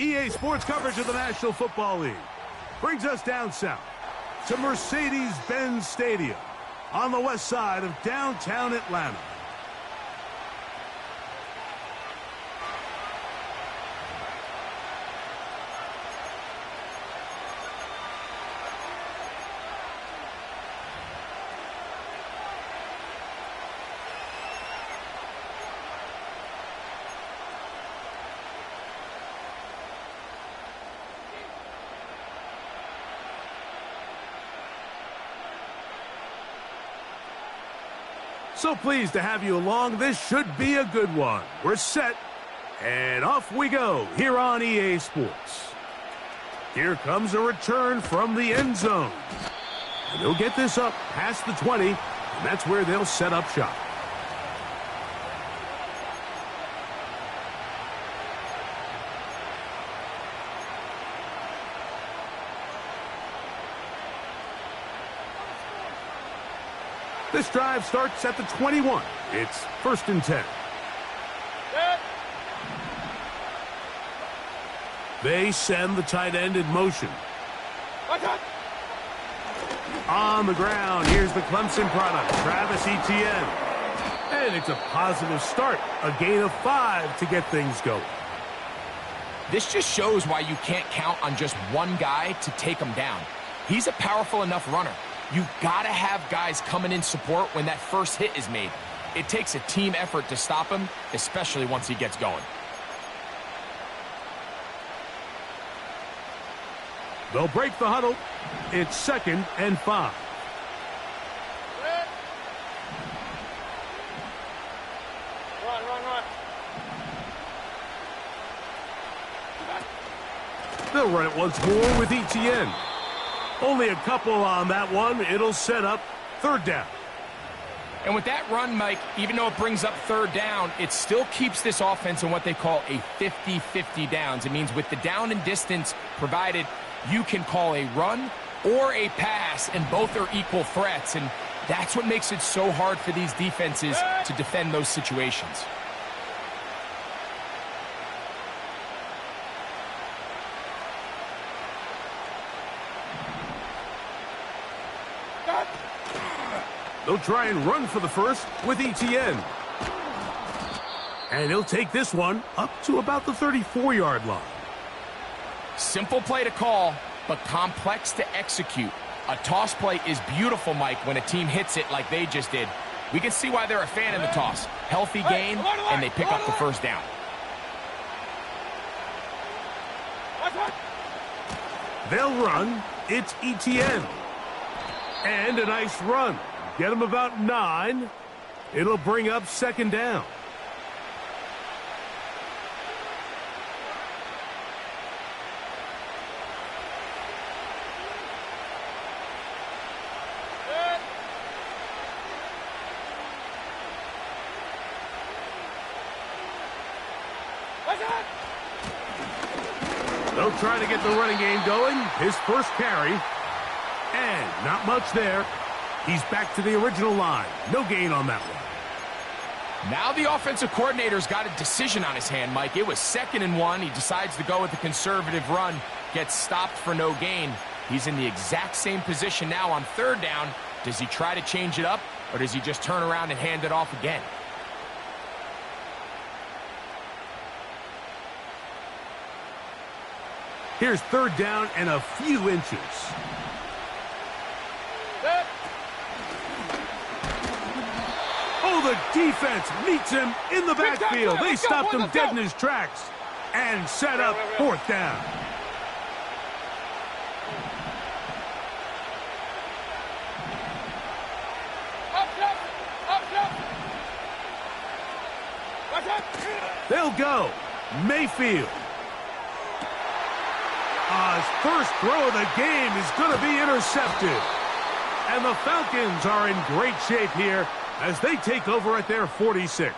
EA Sports coverage of the National Football League brings us down south to Mercedes-Benz Stadium on the west side of downtown Atlanta. So pleased to have you along. This should be a good one. We're set, and off we go here on EA Sports. Here comes a return from the end zone. And they'll get this up past the 20, and that's where they'll set up shop. This drive starts at the 21. It's 1st and 10. They send the tight end in motion. On the ground, here's the Clemson product, Travis Etienne. And it's a positive start, a gain of 5 to get things going. This just shows why you can't count on just one guy to take him down. He's a powerful enough runner. You've got to have guys coming in support when that first hit is made. It takes a team effort to stop him, especially once he gets going. They'll break the huddle. It's 2nd and 5. Run. They'll run it once more with Etienne. Only a couple on that one. It'll set up 3rd down. And with that run, Mike, even though it brings up 3rd down, it still keeps this offense in what they call a 50-50 downs. It means with the down and distance provided, you can call a run or a pass, and both are equal threats. And that's what makes it so hard for these defenses to defend those situations. They'll try and run for the first with Etienne. And he'll take this one up to about the 34-yard line. Simple play to call, but complex to execute. A toss play is beautiful, Mike, when a team hits it like they just did. We can see why they're a fan in the toss. Healthy gain, and they pick up the 1st down. They'll run. It's Etienne. And a nice run. Get him about 9. It'll bring up 2nd down. They'll try to get the running game going. His first carry. And not much there. He's back to the original line. No gain on that one. Now the offensive coordinator's got a decision on his hand, Mike. It was 2nd and 1. He decides to go with a conservative run. Gets stopped for no gain. He's in the exact same position now on 3rd down. Does he try to change it up, or does he just turn around and hand it off again? Here's 3rd down and a few inches. Oh, the defense meets him in the backfield. They stopped him dead in his tracks and set up 4th down. They'll go. Mayfield. His first throw of the game is going to be intercepted. And the Falcons are in great shape here as they take over at their 46.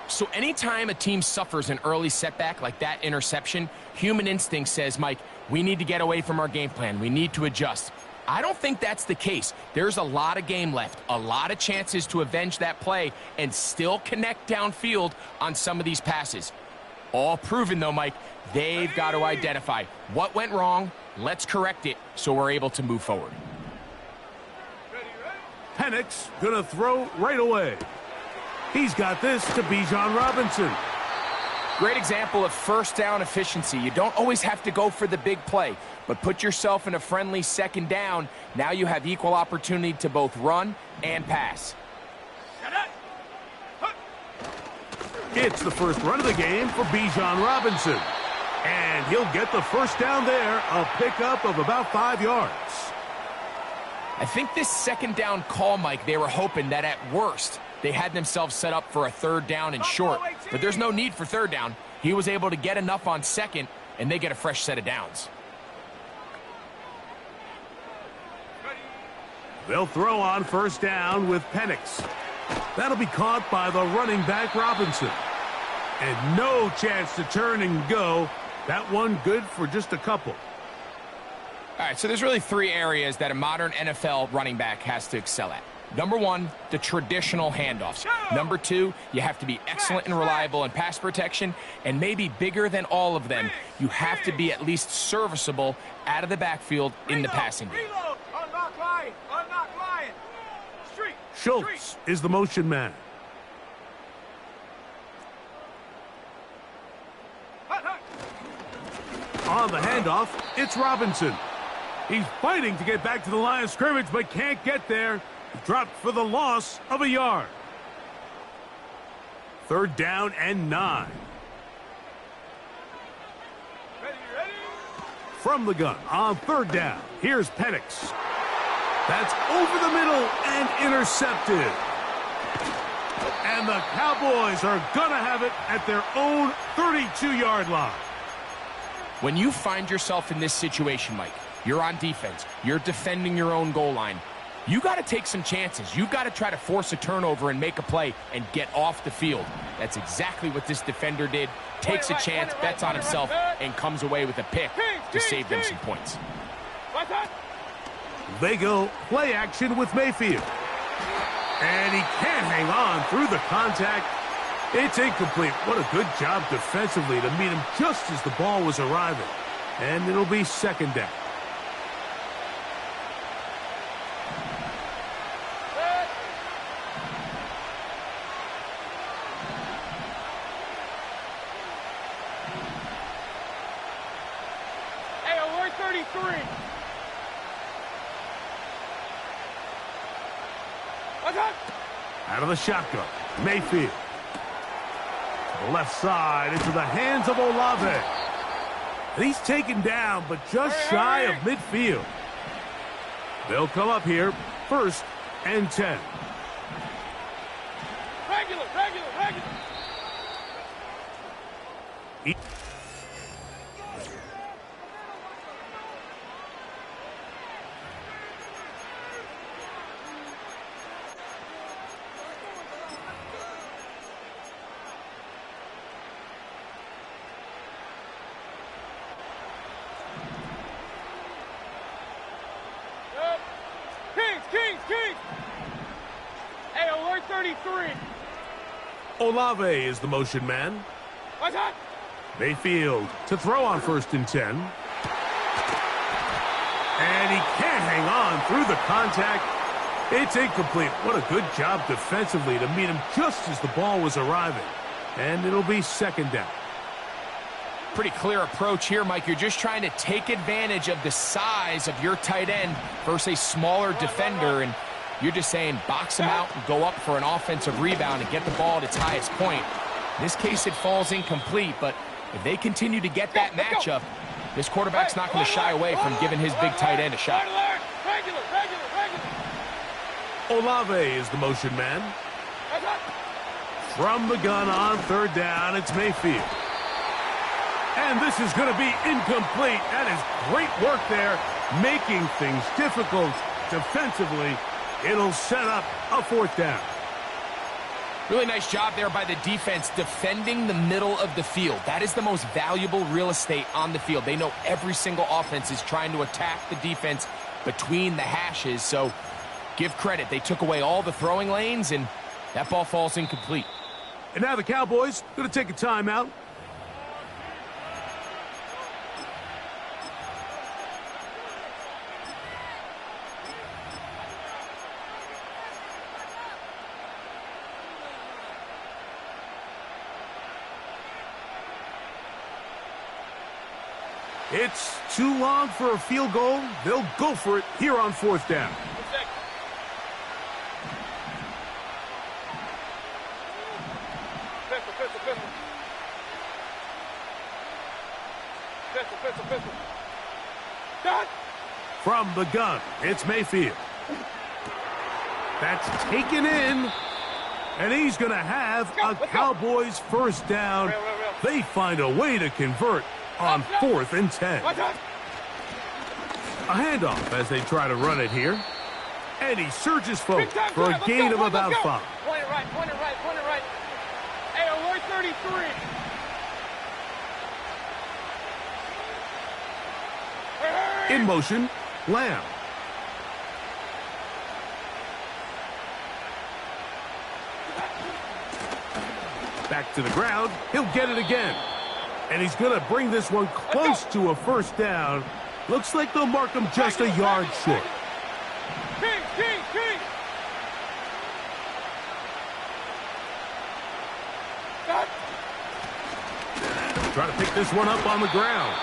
So anytime a team suffers an early setback like that interception, human instinct says, Mike, we need to get away from our game plan. We need to adjust. I don't think that's the case. There's a lot of game left, a lot of chances to avenge that play and still connect downfield on some of these passes. All proven, though, Mike. They've got to identify what went wrong. Let's correct it so we're able to move forward. Penix gonna throw right away. He's got this to Bijan Robinson. Great example of first down efficiency. You don't always have to go for the big play, but put yourself in a friendly second down. Now you have equal opportunity to both run and pass. It's the first run of the game for Bijan Robinson. And he'll get the first down there, a pickup of about 5 yards. I think this second down call, Mike, they were hoping that at worst they had themselves set up for a third down and short. But there's no need for third down. He was able to get enough on second, and they get a fresh set of downs. They'll throw on first down with Penix. That'll be caught by the running back Robinson. And no chance to turn and go. That one good for just a couple. All right, so there's really 3 areas that a modern NFL running back has to excel at. Number 1, the traditional handoffs. Number 2, you have to be excellent and reliable in pass protection. And maybe bigger than all of them, you have to be at least serviceable out of the backfield in the passing game. Schultz is the motion man. On the handoff, it's Robinson. He's fighting to get back to the line of scrimmage, but can't get there. He dropped for the loss of a yard. Third down and 9. From the gun on third down, here's Penix. That's over the middle and intercepted. And the Cowboys are going to have it at their own 32-yard line. When you find yourself in this situation, Mike, you're on defense, you're defending your own goal line, you got to take some chances. You got to try to force a turnover and make a play and get off the field. That's exactly what this defender did. Takes a chance, bets on himself, and comes away with a pick to save them some points. They go play action with Mayfield. And he can't hang on through the contact. It's incomplete. What a good job defensively to meet him just as the ball was arriving. And it'll be second down. Hey, alert 33. Out of the shotgun, Mayfield. To the left side, into the hands of Olave. And he's taken down, but just shy of midfield. They'll come up here, first and 10. Regular. Kings. Hey, alert 33. Olave is the motion man. What's that? Mayfield to throw on first and 10. And he can't hang on through the contact. It's incomplete. What a good job defensively to meet him just as the ball was arriving. And it'll be second down. Pretty clear approach here, Mike. You're just trying to take advantage of the size of your tight end versus a smaller defender, and you're just saying box him out and go up for an offensive rebound and get the ball at its highest point. In this case, it falls incomplete, but if they continue to get that matchup, this quarterback's not going to shy away from giving his big tight end a shot. Regular. Olave is the motion man. From the gun on third down, it's Mayfield. And this is going to be incomplete. That is great work there, making things difficult defensively. It'll set up a fourth down. Really nice job there by the defense defending the middle of the field. That is the most valuable real estate on the field. They know every single offense is trying to attack the defense between the hashes. So give credit. They took away all the throwing lanes, and that ball falls incomplete. And now the Cowboys going to take a timeout. It's too long for a field goal. They'll go for it here on 4th down. Pistol. Done. From the gun, it's Mayfield. That's taken in. And he's going to have a Cowboys first down. They find a way to convert on 4th and 10. A handoff as they try to run it here. And he surges forward for a gain of about 5. Point it right. Hey, alert 33. In motion, Lamb. Back to the ground. He'll get it again. And he's going to bring this one close to a first down. Looks like they'll mark him just a yard short. King. Try to pick this one up on the ground.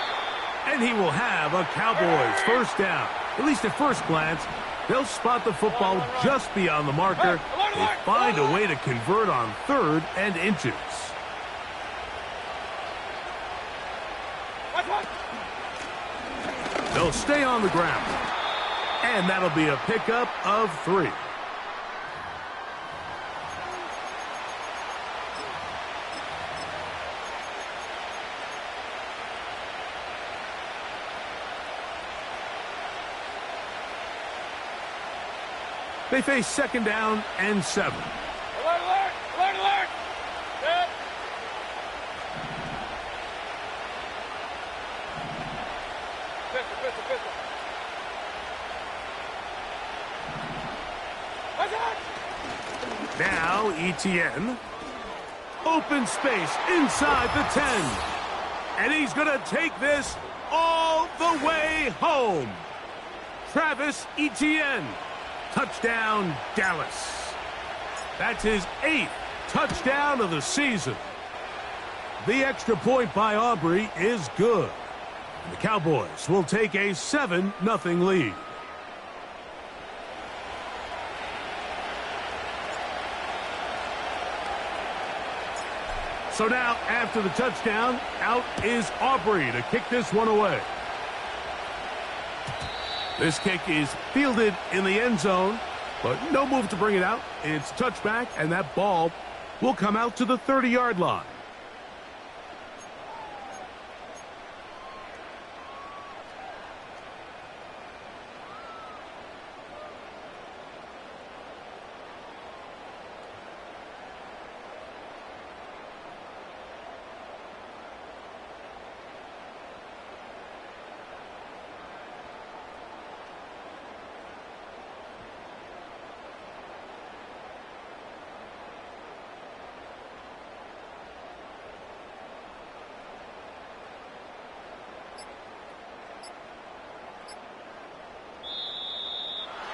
And he will have a Cowboys first down. At least at first glance, they'll spot the football just beyond the marker. They find a way to convert on 3rd and inches. They'll stay on the ground. And that'll be a pickup of 3. They face 2nd down and 7. Alert. Good. Pistol. Now Etienne. Open space inside the 10. And he's going to take this all the way home. Travis Etienne. Touchdown, Dallas. That's his 8th touchdown of the season. The extra point by Aubrey is good. The Cowboys will take a 7-0 lead. So now, after the touchdown, out is Aubrey to kick this one away. This kick is fielded in the end zone, but no move to bring it out. It's touchback, and that ball will come out to the 30-yard line.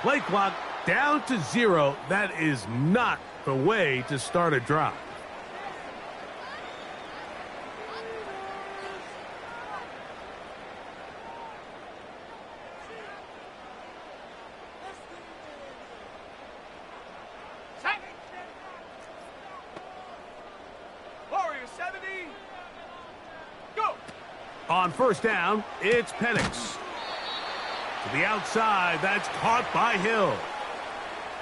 Play clock down to 0. That is not the way to start a drive. Warrior 70. Go. On 1st down, it's Penix. To the outside, that's caught by Hill.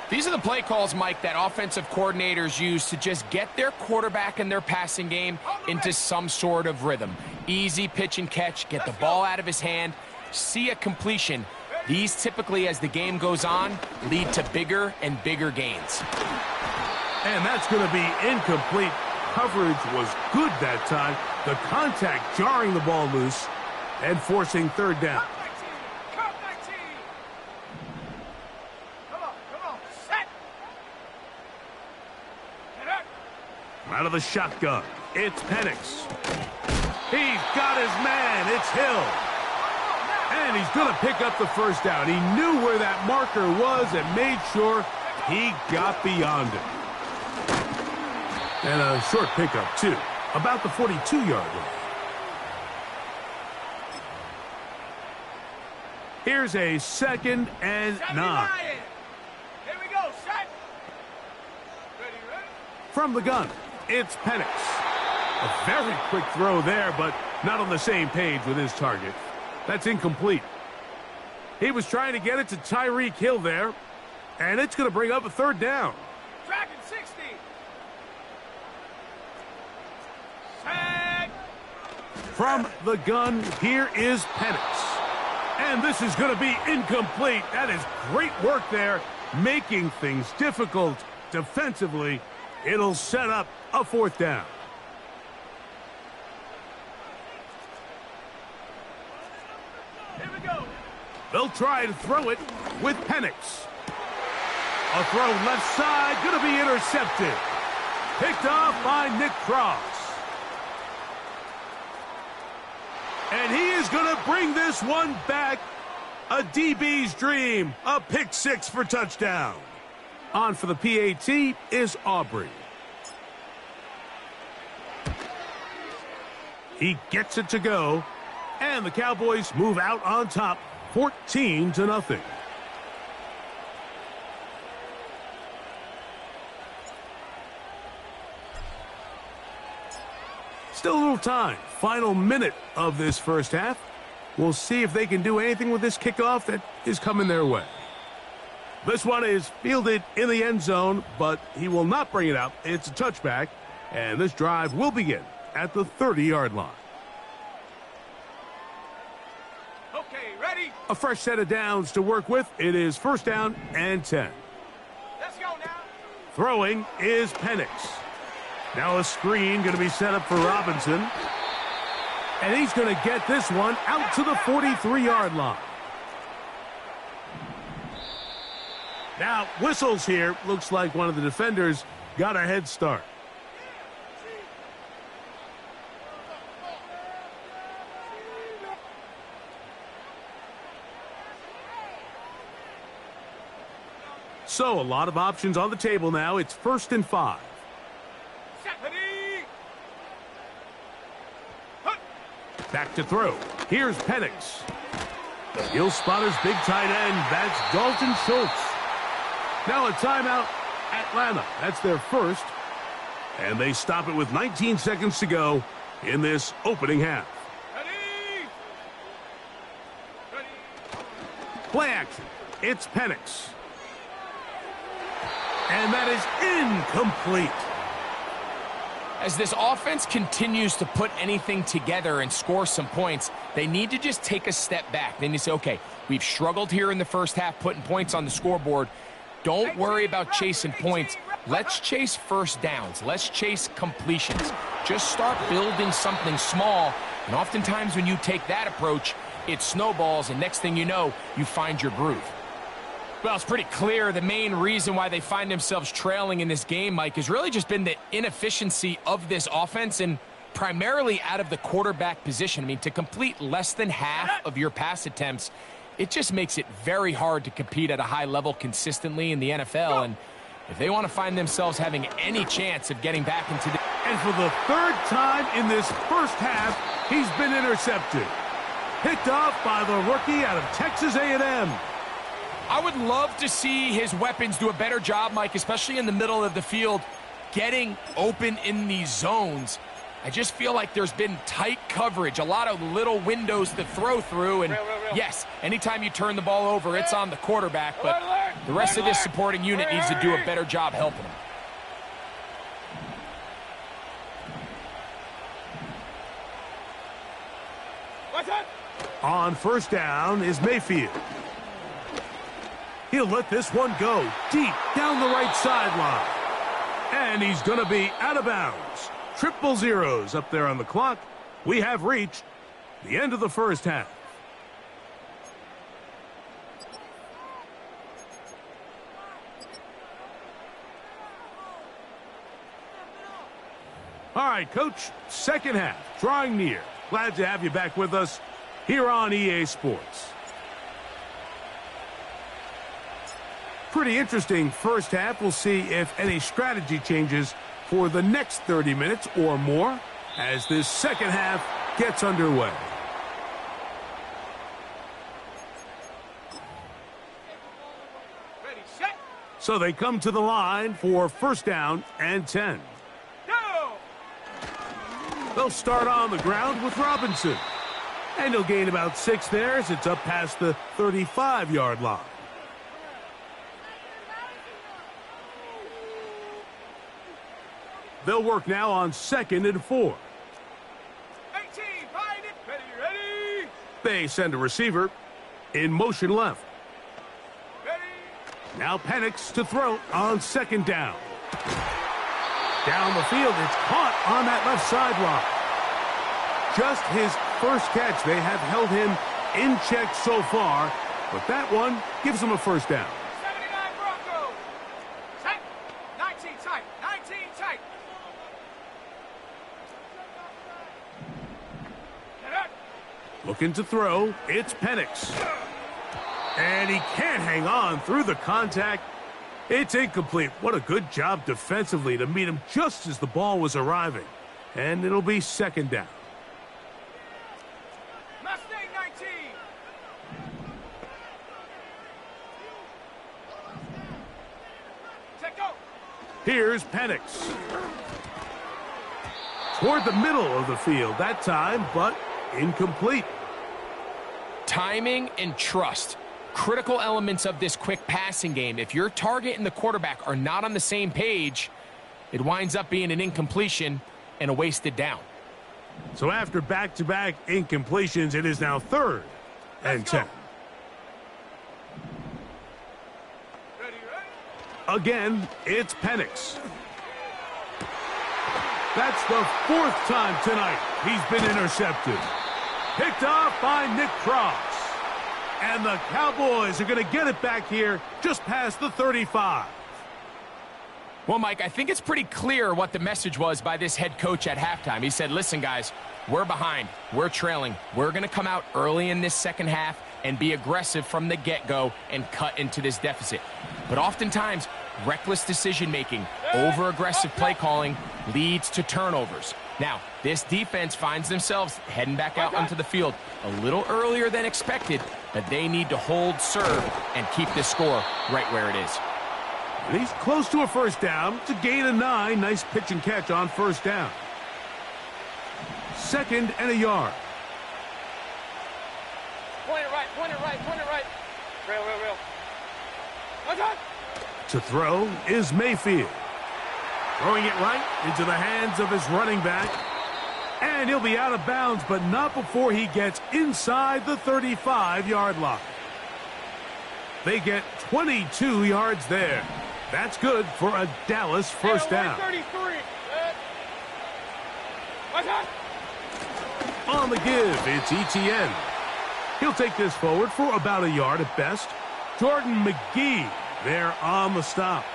These are the play calls, Mike, that offensive coordinators use to just get their quarterback and their passing game into some sort of rhythm. Easy pitch and catch, get the ball out of his hand, see a completion. These typically, as the game goes on, lead to bigger and bigger gains. And that's going to be incomplete. Coverage was good that time. The contact jarring the ball loose and forcing 3rd down. Out of the shotgun, it's Penix. He's got his man. It's Hill. And he's going to pick up the first down. He knew where that marker was and made sure he got beyond it. And a short pickup, too, about the 42-yard line. Here's a 2nd and 9. Here we go, set. Ready, ready. From the gun, it's Penix. A very quick throw there, but not on the same page with his target. That's incomplete. He was trying to get it to Tyreek Hill there, and it's going to bring up a 3rd down. Tracking 60. Set. From the gun, here is Penix. And this is going to be incomplete. That is great work there, making things difficult defensively. It'll set up a 4th down. Here we go. They'll try to throw it with Penix. A throw left side, going to be intercepted. Picked off by Nick Cross. And he is going to bring this one back. A DB's dream. A pick 6 for touchdown. On for the PAT is Aubrey. He gets it to go. And the Cowboys move out on top, 14-0. Still a little time. Final minute of this first half. We'll see if they can do anything with this kickoff that is coming their way. This one is fielded in the end zone, but he will not bring it out. It's a touchback, and this drive will begin at the 30-yard line. Okay, ready? A fresh set of downs to work with. It is 1st down and 10. Let's go now. Throwing is Penix. Now a screen going to be set up for Robinson. And he's going to get this one out to the 43-yard line. Now, whistles here. Looks like one of the defenders got a head start. So, a lot of options on the table now. It's 1st and 5. Back to throw. Here's Penix. He'll spot his big tight end. That's Dalton Schultz. Now a timeout, Atlanta. That's their first. And they stop it with 19 seconds to go in this opening half. Ready. Ready. Play action. It's Penix. And that is incomplete. As this offense continues to put anything together and score some points, they need to just take a step back. Then you say, okay, we've struggled here in the first half putting points on the scoreboard. Don't worry about chasing points. Let's chase first downs. Let's chase completions. Just start building something small. And oftentimes when you take that approach, it snowballs, and next thing you know, you find your groove. Well, it's pretty clear the main reason why they find themselves trailing in this game, Mike, has really just been the inefficiency of this offense and primarily out of the quarterback position. I mean, to complete less than half of your pass attempts, it just makes it very hard to compete at a high level consistently in the NFL. And if they want to find themselves having any chance of getting back into the... And for the 3rd time in this first half, he's been intercepted. Picked off by the rookie out of Texas A&M. I would love to see his weapons do a better job, Mike, especially in the middle of the field, getting open in these zones. I just feel like there's been tight coverage, a lot of little windows to throw through, and yes, anytime you turn the ball over, it's on the quarterback, but the rest of this supporting unit needs to do a better job helping him. On 1st down is Mayfield. He'll let this one go deep down the right sideline. And he's going to be out of bounds. 000 up there on the clock. We have reached the end of the first half. All right, Coach, second half, drawing near. Glad to have you back with us here on EA Sports. Pretty interesting first half. We'll see if any strategy changes for the next 30 minutes or more as this second half gets underway. So they come to the line for first down and 10. Go! They'll start on the ground with Robinson. And he'll gain about 6 there as it's up past the 35-yard line. They'll work now on 2nd and 4. 18, find it. Ready. They send a receiver in motion left. Ready. Now Penix to throw on 2nd down. Down the field, it's caught on that left sideline. Just his first catch. They have held him in check so far, but that one gives him a first down. 79 Broncos. Tight. 19 tight. 19 tight. Get up. Looking to throw, it's Penix. And he can't hang on through the contact. It's incomplete. What a good job defensively to meet him just as the ball was arriving. And it'll be 2nd down. Mustang 19. Check go. Here's Penix. Toward the middle of the field that time, but incomplete. Timing and trust. Critical elements of this quick passing game. If your target and the quarterback are not on the same page, it winds up being an incompletion and a wasted down. So after back-to-back incompletions, it is now 3rd and 10. Ready. Again, it's Penix. That's the 4th time tonight he's been intercepted. Picked off by Nick Cross. And the Cowboys are going to get it back here just past the 35. Well, Mike, I think it's pretty clear what the message was by this head coach at halftime. He said, listen, guys, we're behind. We're trailing. We're going to come out early in this second half and be aggressive from the get-go and cut into this deficit. But oftentimes, reckless decision-making, over-aggressive play calling leads to turnovers. Now, this defense finds themselves heading back out onto the field a little earlier than expected, but they need to hold serve and keep this score right where it is. And he's close to a first down. It's a gain of 9. Nice pitch and catch on first down. 2nd and a yard. Point it right. Real. What's on? To throw is Mayfield. Throwing it right into the hands of his running back. And he'll be out of bounds, but not before he gets inside the 35-yard line. They get 22 yards there. That's good for a Dallas first down. 133. On the give, it's Etienne. He'll take this forward for about a yard at best. Jordan McGee there on the stop.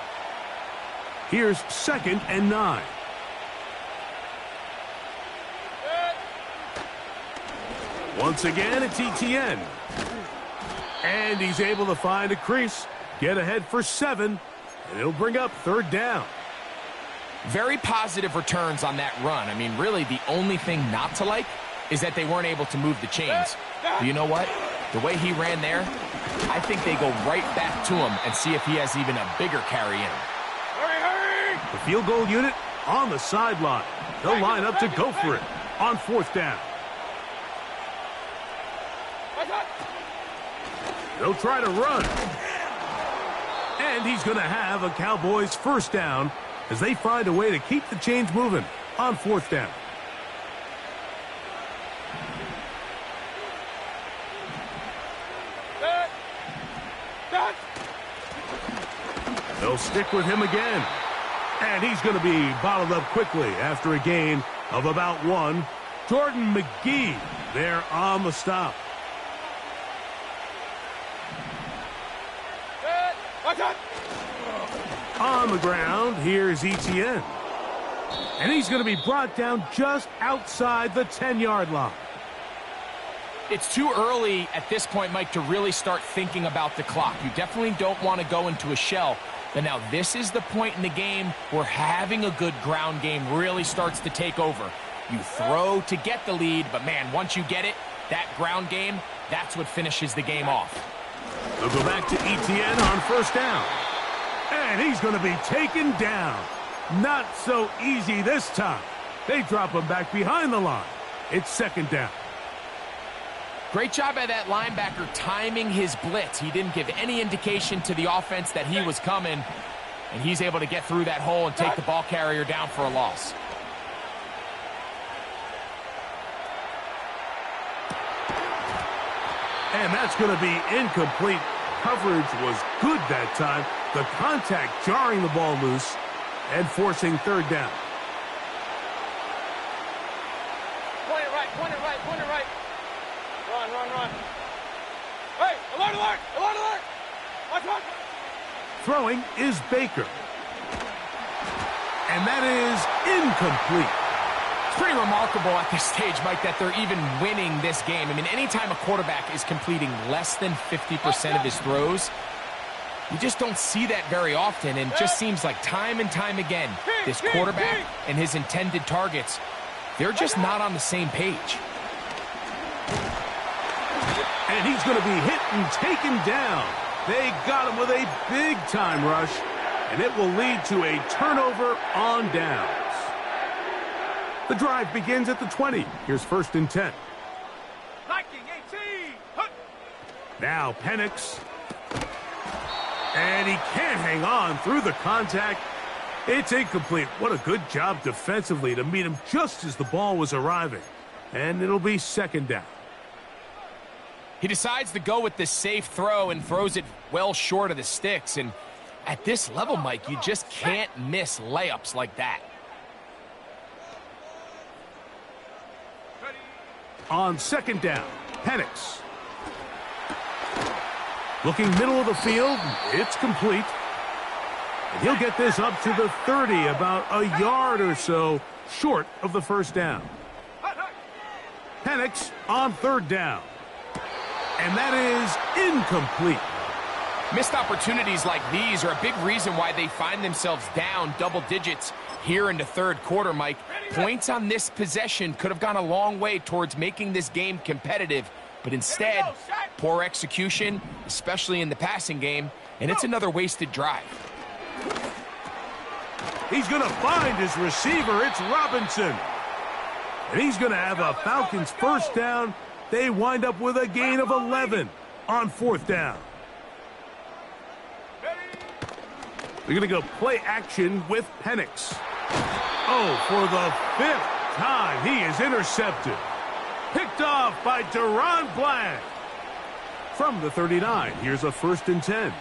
Here's 2nd and 9. Once again, it's Etienne. And he's able to find a crease, get ahead for 7, and it'll bring up 3rd down. Very positive returns on that run. I mean, really, the only thing not to like is that they weren't able to move the chains. But you know what? The way he ran there, I think they go right back to him and see if he has even a bigger carry in him. Hurry! The field goal unit on the sideline. They'll line up to go for it on 4th down. They'll try to run. And he's going to have a Cowboys first down as they find a way to keep the chains moving on 4th down. They'll stick with him again. And he's going to be bottled up quickly after a gain of about 1. Jordan McGee there on the stop. On the ground, here's Etienne. And he's going to be brought down just outside the 10-yard line. It's too early at this point, Mike, to really start thinking about the clock. You definitely don't want to go into a shell. But now this is the point in the game where having a good ground game really starts to take over. You throw to get the lead, but man, once you get it, that ground game, that's what finishes the game off. They'll go back to Etienne on first down. And he's going to be taken down. Not so easy this time. They drop him back behind the line. It's second down. Great job by that linebacker timing his blitz. He didn't give any indication to the offense that he was coming, and he's able to get through that hole and take the ball carrier down for a loss. And that's going to be incomplete. Coverage was good that time. The contact jarring the ball loose and forcing third down. Point it right, point it right, point it right. Run, run, run. Hey, alert, alert, alert, alert. Watch, watch. Throwing is Baker. And that is incomplete. It's pretty remarkable at this stage, Mike, that they're even winning this game. I mean, anytime a quarterback is completing less than 50% of his throws, you just don't see that very often, and it just seems like time and time again, this quarterback and his intended targets, they're just not on the same page. And he's going to be hit and taken down. They got him with a big-time rush, and it will lead to a turnover on downs. The drive begins at the 20. Here's first and 10. Liking 18. Now Penix. And he can't hang on through the contact. It's incomplete. What a good job defensively to meet him just as the ball was arriving. And it'll be second down. He decides to go with the safe throw and throws it well short of the sticks. And at this level, Mike, you just can't miss layups like that. On second down, Penix. Looking middle of the field, it's complete. And he'll get this up to the 30, about a yard or so short of the first down. Penix on third down. And that is incomplete. Missed opportunities like these are a big reason why they find themselves down double digits here in the third quarter, Mike. Points on this possession could have gone a long way towards making this game competitive, but instead, poor execution, especially in the passing game, and it's another wasted drive. He's going to find his receiver. It's Robinson. And he's going to have a Falcons first down. They wind up with a gain of 11 on fourth down. They're going to go play action with Penix. Oh, for the fifth time, he is intercepted. Picked off by Deron Bland. From the 39, here's a first and 10.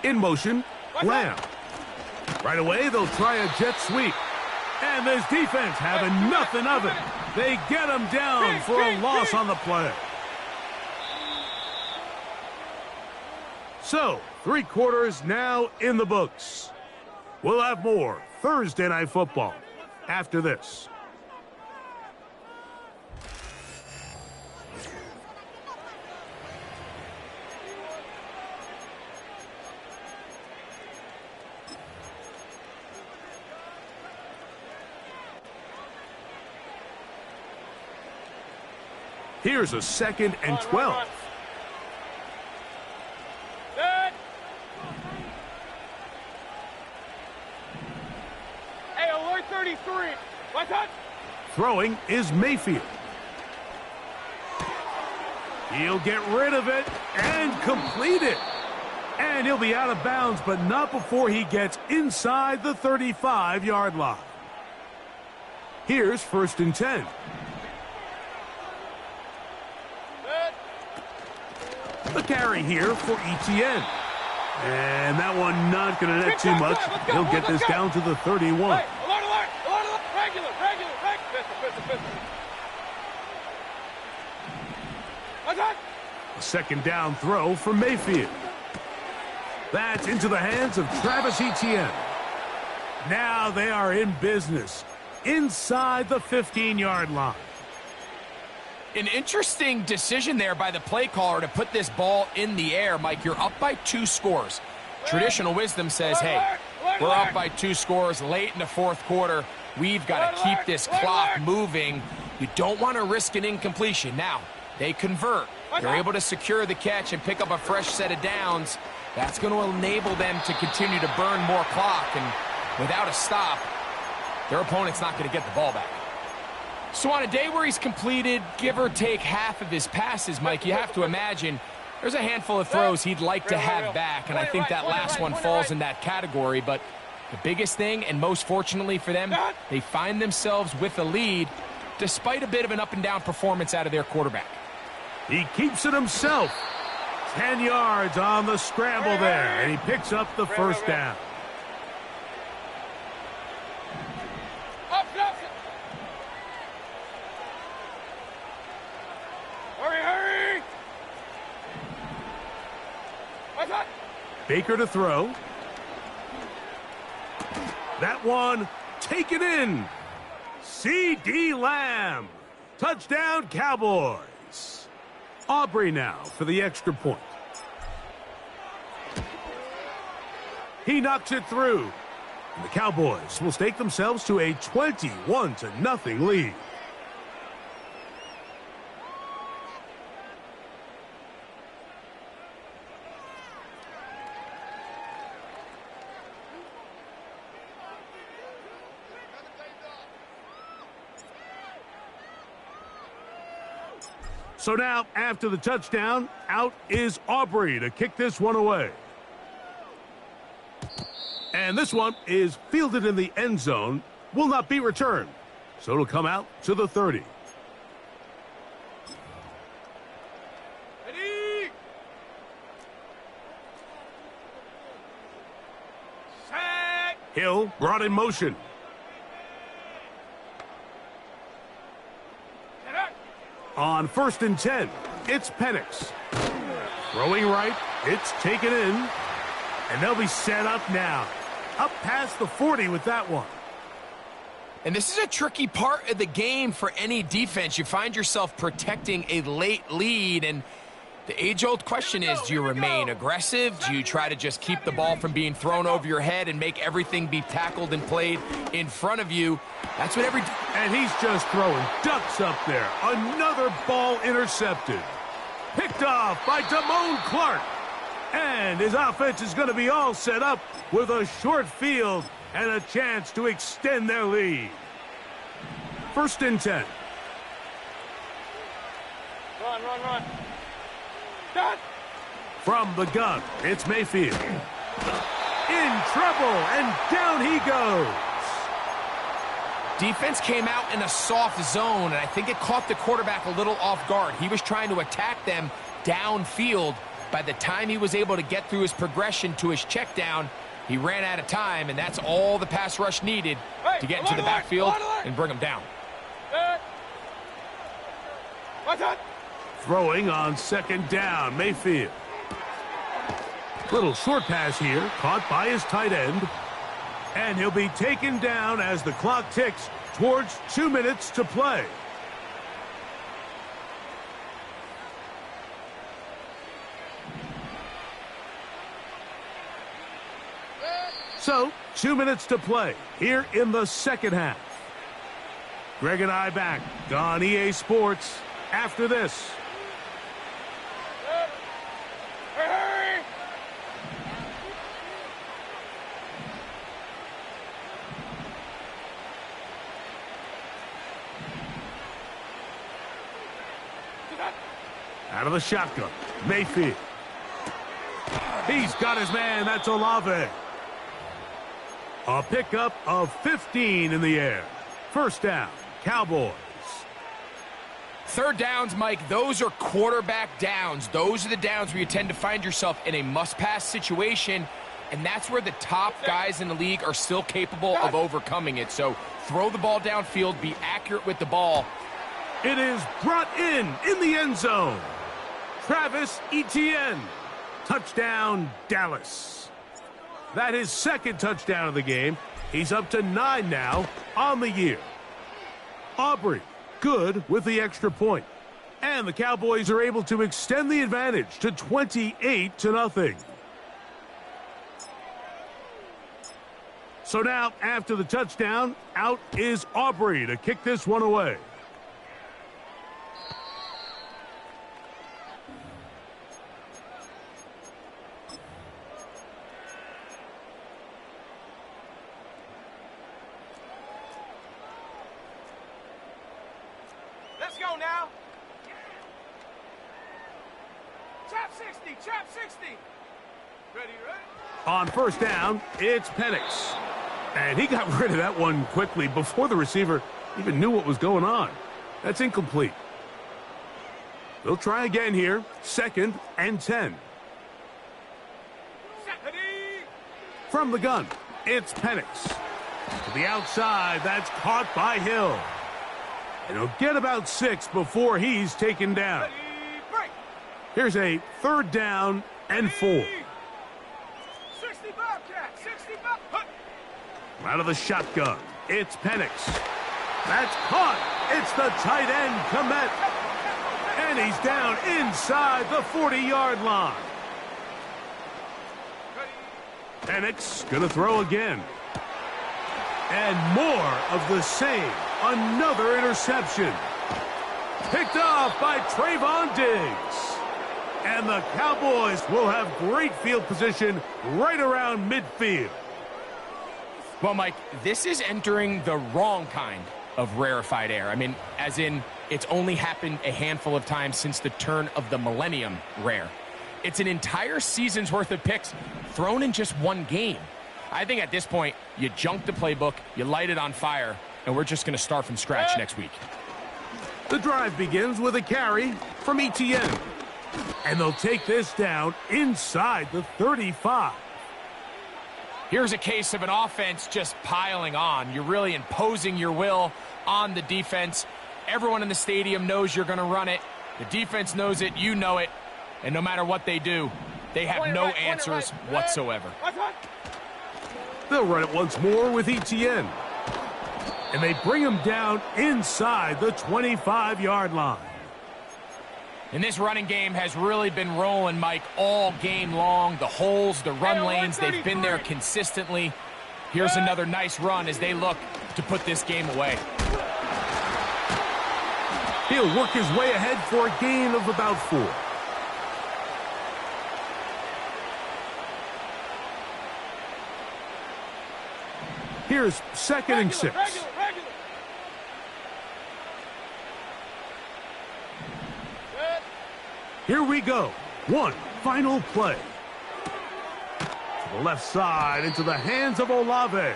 In motion, Lamb. Right away, they'll try a jet sweep. And this defense having nothing of it. They get him down for a loss on the play. So, 3 quarters now in the books. We'll have more Thursday Night Football after this. Here's a second and 12. Hey, alert 33. Watch out. Throwing is Mayfield. He'll get rid of it and complete it. And he'll be out of bounds, but not before he gets inside the 35-yard line. Here's first and 10. The carry here for ETN. And that one not going to net too much. He'll get this down to the 31. Hey, alert, alert, alert, alert. Regular. Pistol. Watch out. A second down throw for Mayfield. That's into the hands of Travis Etienne. Now they are in business inside the 15-yard line. An interesting decision there by the play caller to put this ball in the air. Mike, you're up by 2 scores. Traditional wisdom says, hey, we're up by 2 scores late in the fourth quarter. We've got to keep this clock moving. You don't want to risk an incompletion. Now, They convert. They're able to secure the catch and pick up a fresh set of downs. That's going to enable them to continue to burn more clock. And without a stop, their opponent's not going to get the ball back. So on a day where he's completed, give or take half of his passes, Mike, you have to imagine there's a handful of throws he'd like to have back, and I think that last one falls in that category. But the biggest thing, and most fortunately for them, they find themselves with a lead despite a bit of an up-and-down performance out of their quarterback. He keeps it himself. 10 yards on the scramble there, and he picks up the first down. Hurry! Baker to throw. That one taken in. C.D. Lamb. Touchdown, Cowboys. Aubrey now for the extra point. He knocks it through. And the Cowboys will stake themselves to a 21-0 lead. So now, after the touchdown, out is Aubrey to kick this one away. And this one is fielded in the end zone, will not be returned. So it'll come out to the 30. Ready? Set. Hill brought in motion. On 1st and 10, it's Penix. Throwing right, it's taken in. And they'll be set up now. Up past the 40 with that one. And this is a tricky part of the game for any defense. You find yourself protecting a late lead, and the age-old question is, do you remain aggressive? Do you try to just keep the ball from being thrown over your head and make everything be tackled and played in front of you? That's what every... And he's just throwing ducks up there. Another ball intercepted. Picked off by Damone Clark. And his offense is going to be all set up with a short field and a chance to extend their lead. 1st and 10. Run. Done. From the gun, it's Mayfield. In trouble, and down he goes. Defense came out in a soft zone, and I think it caught the quarterback a little off guard. He was trying to attack them downfield. By the time he was able to get through his progression to his check down, he ran out of time, and that's all the pass rush needed to get into the backfield and bring him down. Throwing on 2nd down, Mayfield. Little short pass here, caught by his tight end. And he'll be taken down as the clock ticks towards 2 minutes to play. So, 2 minutes to play here in the second half. Greg and I back on EA Sports after this. Hurry! Out of the shotgun, Mayfield. He's got his man, that's Olave. A pickup of 15 in the air. 1st down, Cowboys. 3rd downs, Mike, those are quarterback downs. Those are the downs where you tend to find yourself in a must-pass situation, and that's where the top guys in the league are still capable of overcoming it. So throw the ball downfield, be accurate with the ball. It is brought in the end zone. Travis Etienne. Touchdown, Dallas. That is 2nd touchdown of the game. He's up to 9 now on the year. Aubrey, good with the extra point. And the Cowboys are able to extend the advantage to 28-0. So now, after the touchdown, out is Aubrey to kick this one away. Let's go now. Chop 60, chop 60. Ready? On first down, it's Penix. And he got rid of that one quickly before the receiver even knew what was going on. That's incomplete. They'll try again here. 2nd and 10. From the gun, it's Penix. To the outside, that's caught by Hill. And he'll get about 6 before he's taken down. Here's a 3rd down and 4. 60 Bobcat, 60 Bobcat. Out of the shotgun, it's Penix. That's caught. It's the tight end, Komet. And he's down inside the 40-yard line. Penix gonna throw again. And more of the same. Another interception. Picked off by Trayvon Diggs. And the Cowboys will have great field position right around midfield. Well, Mike, this is entering the wrong kind of rarefied air. I mean, as in, it's only happened a handful of times since the turn of the millennium rare. It's an entire season's worth of picks thrown in just one game. I think at this point, you junk the playbook, you light it on fire, and we're just going to start from scratch next week. The drive begins with a carry from Etienne. And they'll take this down inside the 35. Here's a case of an offense just piling on. You're really imposing your will on the defense. Everyone in the stadium knows you're going to run it. The defense knows it. You know it. And no matter what they do, they have no answers whatsoever. They'll run it once more with Etienne. And they bring him down inside the 25-yard line. And this running game has really been rolling, Mike, all game long. The holes, the run lanes, they've been there consistently. Here's another nice run as they look to put this game away. He'll work his way ahead for a gain of about 4. Here's 2nd and 6. Here we go. One final play. To the left side, into the hands of Olave.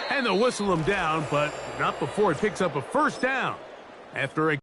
And they'll whistle him down, but not before he picks up a 1st down. After a